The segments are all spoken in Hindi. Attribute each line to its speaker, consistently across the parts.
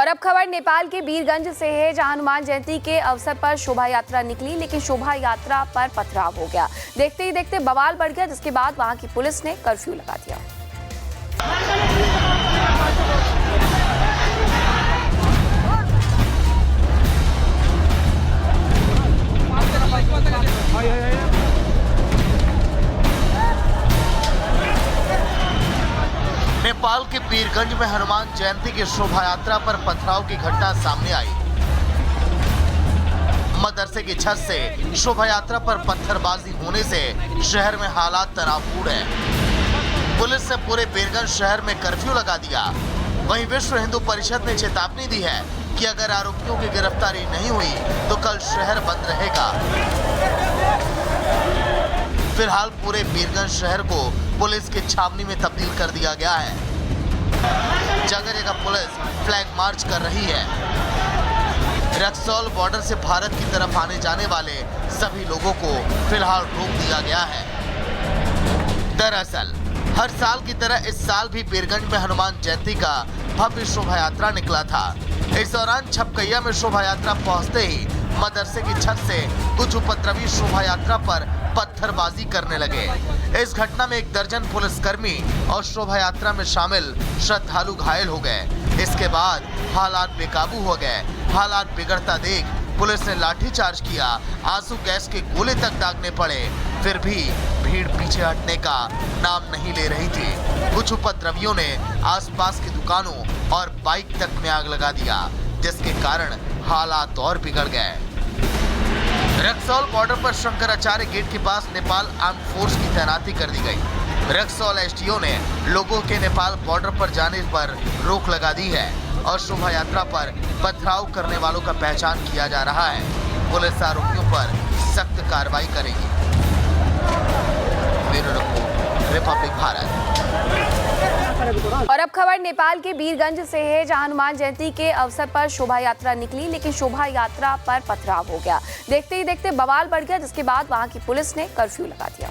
Speaker 1: और अब खबर नेपाल के वीरगंज से है, जहां हनुमान जयंती के अवसर पर शोभा यात्रा निकली, लेकिन शोभा यात्रा पर पथराव हो गया। देखते ही देखते बवाल बढ़ गया, जिसके बाद वहां की पुलिस ने कर्फ्यू लगा दिया।
Speaker 2: नेपाल के वीरगंज में हनुमान जयंती की शोभा यात्रा पर पथराव की घटना सामने आई। मदरसे की छत से शोभा यात्रा पर पत्थरबाजी होने से शहर में हालात तनावपूर्ण है। पुलिस ने पूरे वीरगंज शहर में कर्फ्यू लगा दिया। वहीं विश्व हिंदू परिषद ने चेतावनी दी है कि अगर आरोपियों की गिरफ्तारी नहीं हुई तो कल शहर बंद रहेगा। फिलहाल पूरे वीरगंज शहर को पुलिस की छावनी में तब्दील कर दिया गया है। जगह जगह पुलिस फ्लैग मार्च कर रही है। रक्सौल बॉर्डर से भारत की तरफ आने जाने वाले सभी लोगों को फिलहाल रोक दिया गया है। दरअसल हर साल की तरह इस साल भी वीरगंज में हनुमान जयंती का भव्य शोभा यात्रा निकला था। इस दौरान छपकैया में शोभा यात्रा पहुंचते ही मदरसे की छत से कुछ उपद्रवी शोभा यात्रा पर पत्थरबाजी करने लगे। इस घटना में 1 दर्जन पुलिसकर्मी और शोभा यात्रा में शामिल श्रद्धालु घायल हो गए। इसके बाद हालात बेकाबू हो गए। हालात बिगड़ता देख पुलिस ने लाठीचार्ज किया, आंसू गैस के गोले तक दागने पड़े। फिर भी भीड़ पीछे हटने का नाम नहीं ले रही थी। कुछ उपद्रवियों ने आसपास की दुकानों और बाइक तक में आग लगा दिया, जिसके कारण हालात और बिगड़ गए। रक्सौल बॉर्डर पर शंकराचार्य गेट के पास नेपाल आर्म फोर्स की तैनाती कर दी गई। रक्सौल एसडीओ ने लोगों के नेपाल बॉर्डर पर जाने पर रोक लगा दी है और शोभा यात्रा पर पथराव करने वालों का पहचान किया जा रहा है। पुलिस आरोपियों पर सख्त कार्रवाई करेगी। Bureau report, Republic Bharat.
Speaker 1: और अब खबर नेपाल के वीरगंज से है, जहां हनुमान जयंती के अवसर पर शोभा यात्रा निकली, लेकिन शोभा यात्रा पर पथराव हो गया। देखते ही देखते बवाल बढ़ गया, जिसके बाद वहां की पुलिस ने कर्फ्यू लगा दिया।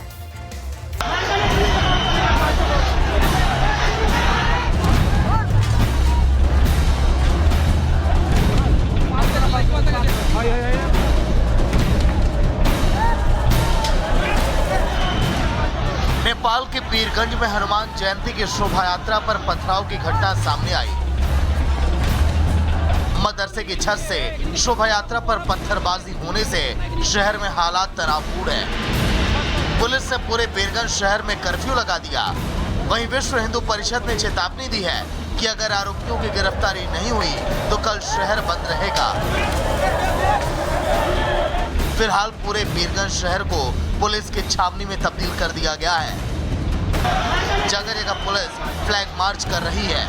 Speaker 2: नेपाल के वीरगंज में हनुमान जयंती की शोभा यात्रा पर पथराव की घटना सामने आई। मदरसे की छत से शोभा यात्रा पर पत्थरबाजी होने से शहर में हालात तनावपूर्ण है। पुलिस ने पूरे वीरगंज शहर में कर्फ्यू लगा दिया। वहीं विश्व हिंदू परिषद ने चेतावनी दी है कि अगर आरोपियों की गिरफ्तारी नहीं हुई तो कल शहर बंद रहेगा। फिलहाल पूरे वीरगंज शहर को पुलिस की छावनी में तब्दील कर दिया गया है। जगह जगह पुलिस फ्लैग मार्च कर रही है।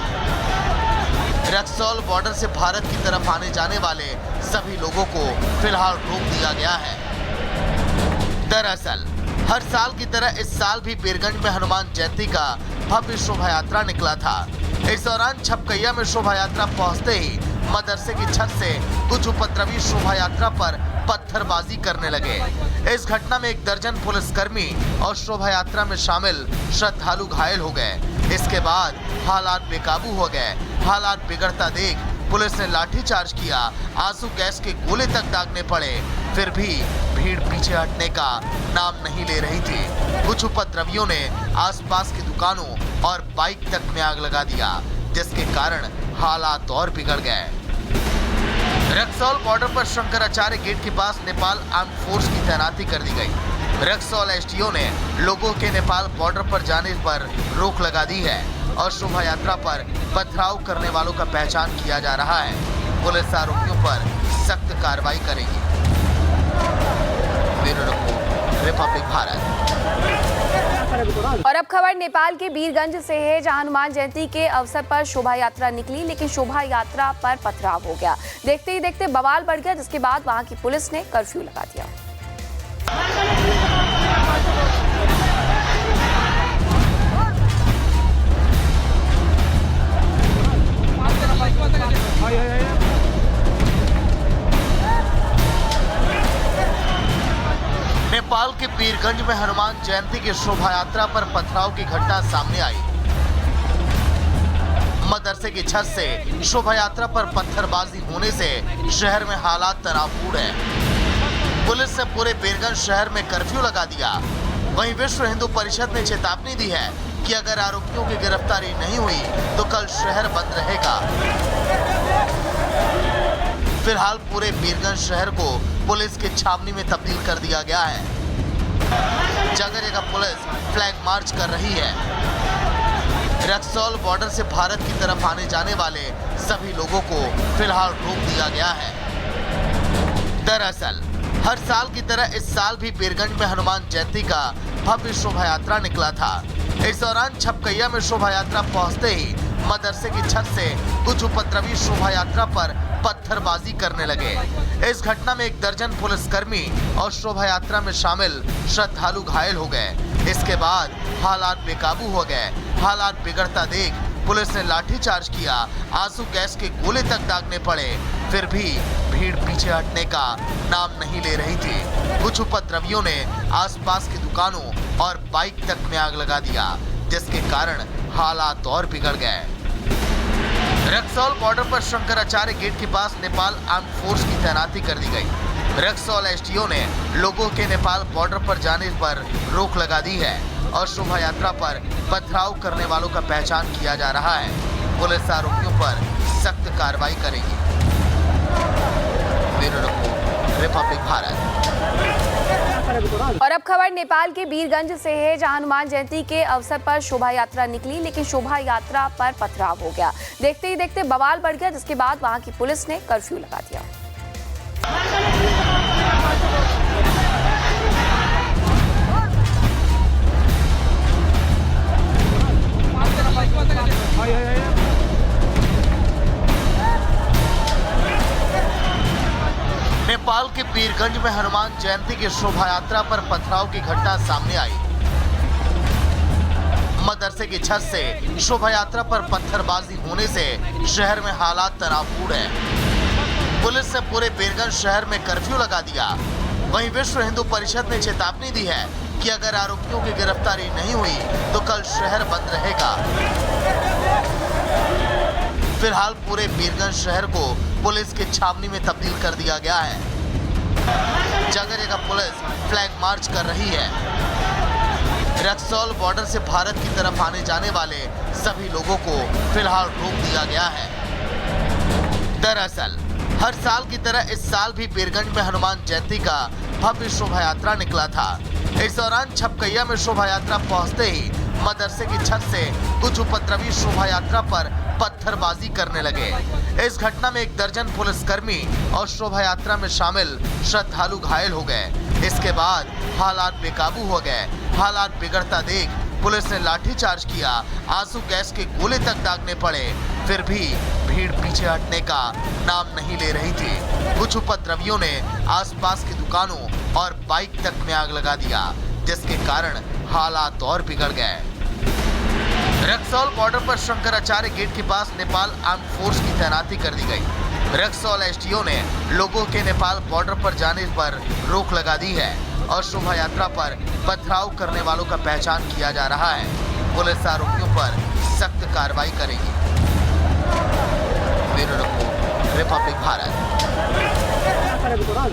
Speaker 2: रक्सौल बॉर्डर से भारत की तरफ आने जाने वाले सभी लोगों को फिलहाल रोक दिया गया है। दरअसल हर साल की तरह इस साल भी वीरगंज में हनुमान जयंती का भव्य शोभा यात्रा निकला था। इस दौरान छपकैया में शोभा यात्रा पहुंचते ही मदरसे की छत से कुछ उपद्रवी शोभा यात्रा पर पत्थरबाजी करने लगे। इस घटना में 1 दर्जन पुलिसकर्मी और शोभा यात्रा में शामिल श्रद्धालु घायल हो गए। इसके बाद हालात बेकाबू हो गए। हालात बिगड़ता देख पुलिस ने लाठीचार्ज किया, आंसू गैस के गोले तक दागने पड़े। फिर भी भीड़ पीछे हटने का नाम नहीं ले रही थी। कुछ उपद्रवियों ने आसपास की दुकानों और बाइक तक में आग लगा दिया, जिसके कारण हालात और बिगड़ गए। रक्सौल बॉर्डर पर शंकराचार्य गेट के पास नेपाल आर्म फोर्स की तैनाती कर दी गई। रक्सौल एसडीओ ने लोगों के नेपाल बॉर्डर पर जाने पर रोक लगा दी है और शोभा यात्रा पर पथराव करने वालों का पहचान किया जा रहा है। पुलिस आरोपियों पर सख्त कार्रवाई करेगी। Bureau report, Republic Bharat.
Speaker 1: और अब खबर नेपाल के वीरगंज से है, जहां हनुमान जयंती के अवसर पर शोभा यात्रा निकली, लेकिन शोभा यात्रा पर पथराव हो गया। देखते ही देखते बवाल बढ़ गया, जिसके बाद वहां की पुलिस ने कर्फ्यू लगा दिया।
Speaker 2: नेपाल के वीरगंज में हनुमान जयंती की शोभा यात्रा पर पथराव की घटना सामने आई। मदरसे की छत से शोभा यात्रा पर पत्थरबाजी होने से शहर में हालात तनावपूर्ण है। पुलिस ने पूरे बीरगंज शहर में कर्फ्यू लगा दिया। वहीं विश्व हिंदू परिषद ने चेतावनी दी है कि अगर आरोपियों की गिरफ्तारी नहीं हुई तो कल शहर बंद रहेगा। फिलहाल पूरे बीरगंज शहर को पुलिस की छावनी में तब्दील कर दिया गया है। जगह जगह पुलिस फ्लैग मार्च कर रही है। रक्सौल बॉर्डर से भारत की तरफ आने जाने वाले सभी लोगों को फिलहाल रोक दिया गया है। दरअसल हर साल की तरह इस साल भी बीरगंज में हनुमान जयंती का भव्य शोभा यात्रा निकला था। इस दौरान छपकैया में शोभा यात्रा पहुंचते ही मदरसे की छत से कुछ उपद्रवी शोभा यात्रा पर पत्थरबाजी करने लगे। इस घटना में 1 दर्जन पुलिसकर्मी और शोभा यात्रा में शामिल श्रद्धालु घायल हो गए। इसके बाद हालात बेकाबू हो गए। हालात बिगड़ता देख पुलिस ने लाठीचार्ज किया, आंसू गैस के गोले तक दागने पड़े। फिर भी भीड़ पीछे हटने का नाम नहीं ले रही थी। कुछ उपद्रवियों ने आसपास की दुकानों और बाइक तक में आग लगा दिया, जिसके कारण हालात और बिगड़ गए। रक्सौल बॉर्डर पर शंकराचार्य गेट के पास नेपाल आर्म फोर्स की तैनाती कर दी गई। रक्सौल एसडीओ ने लोगों के नेपाल बॉर्डर पर जाने पर रोक लगा दी है और शोभा यात्रा पर पथराव करने वालों का पहचान किया जा रहा है। पुलिस आरोपियों पर सख्त कार्रवाई करेगी। Bureau report, Republic Bharat.
Speaker 1: और अब खबर नेपाल के बीरगंज से है, जहां हनुमान जयंती के अवसर पर शोभा यात्रा निकली, लेकिन शोभा यात्रा पर पथराव हो गया। देखते ही देखते बवाल बढ़ गया, जिसके बाद वहां की पुलिस ने कर्फ्यू लगा दिया।
Speaker 2: नेपाल के बीरगंज में हनुमान जयंती की शोभा यात्रा पर पथराव की घटना सामने आई। मदरसे की छत से शोभा यात्रा पर पत्थरबाजी होने से शहर में हालात तनावपूर्ण है। पुलिस ने पूरे बीरगंज शहर में कर्फ्यू लगा दिया। वहीं विश्व हिंदू परिषद ने चेतावनी दी है कि अगर आरोपियों की गिरफ्तारी नहीं हुई तो कल शहर बंद रहेगा। फिलहाल पूरे बीरगंज शहर को पुलिस की छावनी में तब्दील कर दिया गया है। जगह जगह पुलिस फ्लैग मार्च कर रही है। रक्सौल बॉर्डर से भारत की तरफ आने जाने वाले सभी लोगों को फिलहाल रोक दिया गया है। दरअसल हर साल की तरह इस साल भी बीरगंज में हनुमान जयंती का भव्य शोभा यात्रा निकला था। इस दौरान छपकैया में शोभा यात्रा पहुंचते ही मदरसे की छत से कुछ उपद्रवी शोभा यात्रा पर पत्थरबाजी करने लगे। इस घटना में 1 दर्जन पुलिसकर्मी और शोभा यात्रा में शामिल श्रद्धालु घायल हो गए। इसके बाद हालात बेकाबू हो गए। हालात बिगड़ता देख पुलिस ने लाठीचार्ज किया, आंसू गैस के गोले तक दागने पड़े। फिर भी भीड़ पीछे हटने का नाम नहीं ले रही थी। कुछ उपद्रवियों ने आसपास की दुकानों और बाइक तक में आग लगा दिया, जिसके कारण हालात और बिगड़ गए। रक्सौल बॉर्डर पर शंकराचार्य गेट के पास नेपाल आर्म फोर्स की तैनाती कर दी गई। रक्सौल एसडीओ ने लोगों के नेपाल बॉर्डर पर जाने पर रोक लगा दी है और शोभा यात्रा पर पथराव करने वालों का पहचान किया जा रहा है। पुलिस आरोपियों पर सख्त कार्रवाई करेगी। Bureau report, Republic Bharat.